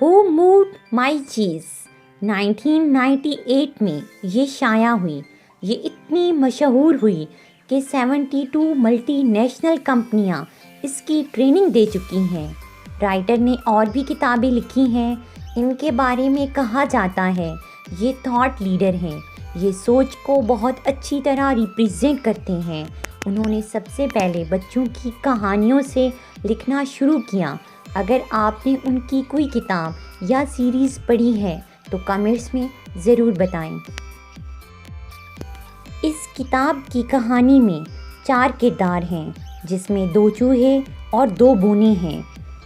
ہو mood مائی چیز 1998 میں یہ شائع ہوئی. یہ اتنی مشہور ہوئی کہ 72 ملٹی نیشنل کمپنیاں اس کی ٹریننگ دے چکی ہیں. رائٹر نے اور بھی کتابیں لکھی ہیں. ان کے بارے میں کہا جاتا ہے یہ تھاٹ لیڈر ہیں. یہ سوچ کو بہت اچھی طرح ریپریزینٹ کرتے ہیں. انہوں نے سب سے پہلے بچوں کی کہانیوں سے لکھنا شروع کیا. اگر آپ نے ان کی کوئی کتاب یا سیریز پڑھی ہے تو کمنٹس میں ضرور بتائیں. اس کتاب کی کہانی میں 4 کردار ہیں جس میں 2 چوہے اور 2 بونے ہیں.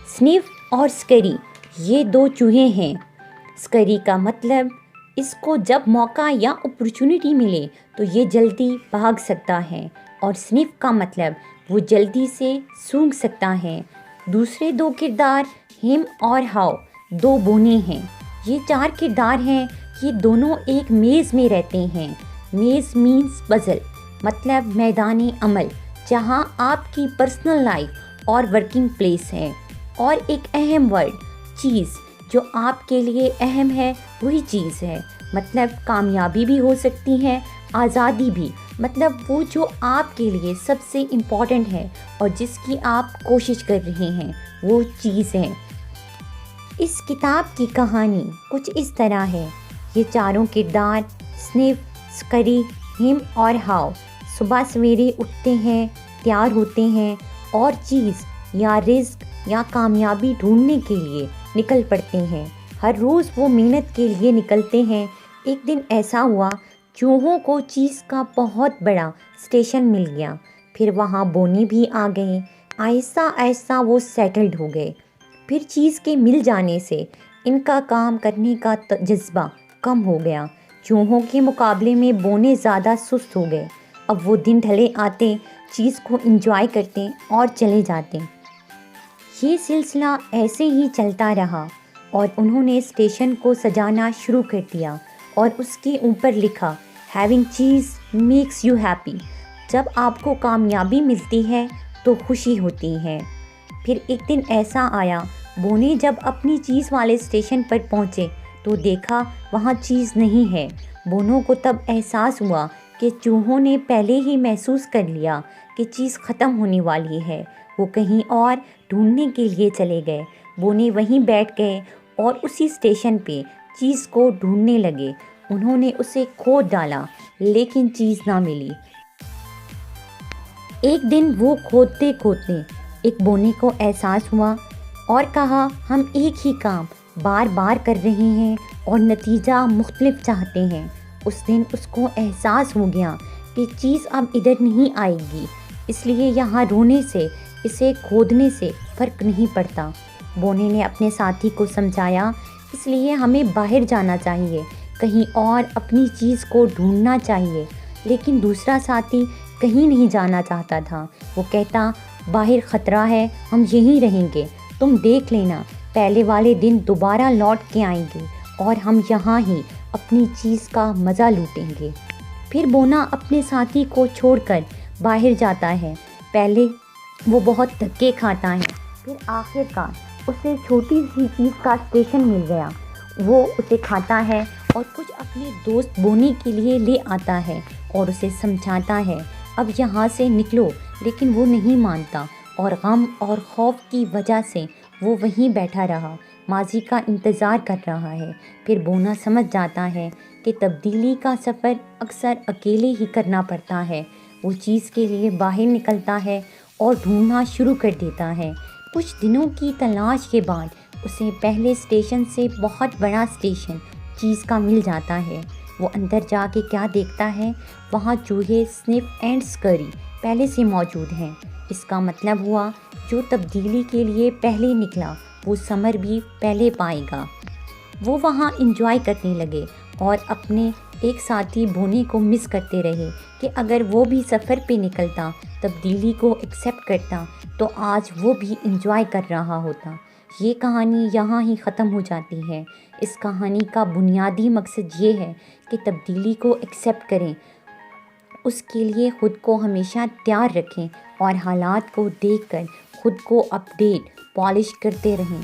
سنیف اور سکری یہ 2 چوہے ہیں. سکری کا مطلب اس کو جب موقع یا اپرچونٹی ملے تو یہ جلدی بھاگ سکتا ہے، اور سنیف کا مطلب وہ جلدی سے سونگھ سکتا ہے. دوسرے 2 کردار ہم اور ہاؤ 2 بونے ہیں. یہ 4 کردار ہیں. یہ دونوں ایک میز میں رہتے ہیں. میز مینس پزل مطلب میدان عمل جہاں آپ کی پرسنل لائف اور ورکنگ پلیس ہے. اور ایک اہم ورڈ چیز جو آپ کے لیے اہم ہے وہی چیز ہے. مطلب کامیابی بھی ہو سکتی ہے، آزادی بھی. مطلب وہ جو آپ کے لیے سب سے امپورٹنٹ ہے اور جس کی آپ کوشش کر رہے ہیں وہ چیز ہے. اس کتاب کی کہانی کچھ اس طرح ہے. یہ 4 کردار سنیف، سکری، ہم اور ہاؤ صبح سویرے اٹھتے ہیں، تیار ہوتے ہیں اور چیز یا رزق یا کامیابی ڈھونڈنے کے لیے نکل پڑتے ہیں. ہر روز وہ محنت کے لیے نکلتے ہیں. ایک دن ایسا ہوا چوہوں کو چیز کا بہت بڑا اسٹیشن مل گیا. پھر وہاں بونے بھی آ گئے. آہستہ آہستہ وہ سیٹلڈ ہو گئے. پھر چیز کے مل جانے سے ان کا کام کرنے کا جذبہ کم ہو گیا. چوہوں کے مقابلے میں بونے زیادہ سست ہو گئے. اب وہ دن ڈھلے آتے، چیز کو انجوائے کرتے اور چلے جاتے. یہ سلسلہ ایسے ہی چلتا رہا اور انہوں نے اسٹیشن کو سجانا شروع کر دیا اور اس کے اوپر لکھا ہیونگ چیز میکس یو ہیپی. جب آپ کو کامیابی ملتی ہے تو خوشی ہوتی ہے. پھر ایک دن ایسا آیا بونے جب اپنی چیز والے اسٹیشن پر پہنچے تو دیکھا وہاں چیز نہیں ہے. بونوں کو تب احساس ہوا کہ چوہوں نے پہلے ہی محسوس کر لیا کہ چیز ختم ہونے والی ہے. وہ کہیں اور ڈھونڈنے کے لیے چلے گئے. بونے وہیں بیٹھ گئے اور اسی اسٹیشن پہ چیز کو ڈھونڈنے لگے. انہوں نے اسے کھود ڈالا لیکن چیز نہ ملی. ایک دن وہ کھودتے کھودتے ایک بونے کو احساس ہوا اور کہا ہم ایک ہی کام بار بار کر رہے ہیں اور نتیجہ مختلف چاہتے ہیں. اس دن اس کو احساس ہو گیا کہ چیز اب ادھر نہیں آئے گی، اس لیے یہاں رونے سے اسے کھودنے سے فرق نہیں پڑتا. بونے نے اپنے ساتھی کو سمجھایا اس لیے ہمیں باہر جانا چاہیے، کہیں اور اپنی چیز کو ڈھونڈنا چاہیے. لیکن دوسرا ساتھی کہیں نہیں جانا چاہتا تھا. وہ کہتا باہر خطرہ ہے، ہم یہیں رہیں گے، تم دیکھ لینا پہلے والے دن دوبارہ لوٹ کے آئیں گے اور ہم یہاں ہی اپنی چیز کا مزہ لوٹیں گے. پھر بونا اپنے ساتھی کو چھوڑ کر باہر جاتا ہے. پہلے وہ بہت دھکے کھاتا ہے، پھر آخر کار اسے چھوٹی سی چیز کا اسٹیشن مل گیا. وہ اسے کھاتا ہے اور کچھ اپنے دوست بونے کے لیے لے آتا ہے اور اسے سمجھاتا ہے اب یہاں سے نکلو. لیکن وہ نہیں مانتا اور غم اور خوف کی وجہ سے وہ وہیں بیٹھا رہا، ماضی کا انتظار کر رہا ہے. پھر بونا سمجھ جاتا ہے کہ تبدیلی کا سفر اکثر اکیلے ہی کرنا پڑتا ہے. وہ چیز کے لیے باہر نکلتا ہے اور ڈھونڈنا شروع کر دیتا ہے. کچھ دنوں کی تلاش کے بعد اسے پہلے اسٹیشن سے بہت بڑا اسٹیشن چیز کا مل جاتا ہے. وہ اندر جا کے کیا دیکھتا ہے، وہاں چوہے سنیف اینڈ سکری پہلے سے موجود ہیں. اس کا مطلب ہوا جو تبدیلی کے لیے پہلے نکلا وہ ثمر بھی پہلے پائے گا. وہ وہاں انجوائے کرنے لگے اور اپنے ایک ساتھی بونے کو مس کرتے رہے کہ اگر وہ بھی سفر پہ نکلتا، تبدیلی کو ایکسیپٹ کرتا تو آج وہ بھی انجوائے کر رہا ہوتا. یہ کہانی یہاں ہی ختم ہو جاتی ہے. اس کہانی کا بنیادی مقصد یہ ہے کہ تبدیلی کو ایکسیپٹ کریں، اس کے لیے خود کو ہمیشہ تیار رکھیں اور حالات کو دیکھ کر خود کو اپڈیٹ پالش کرتے رہیں.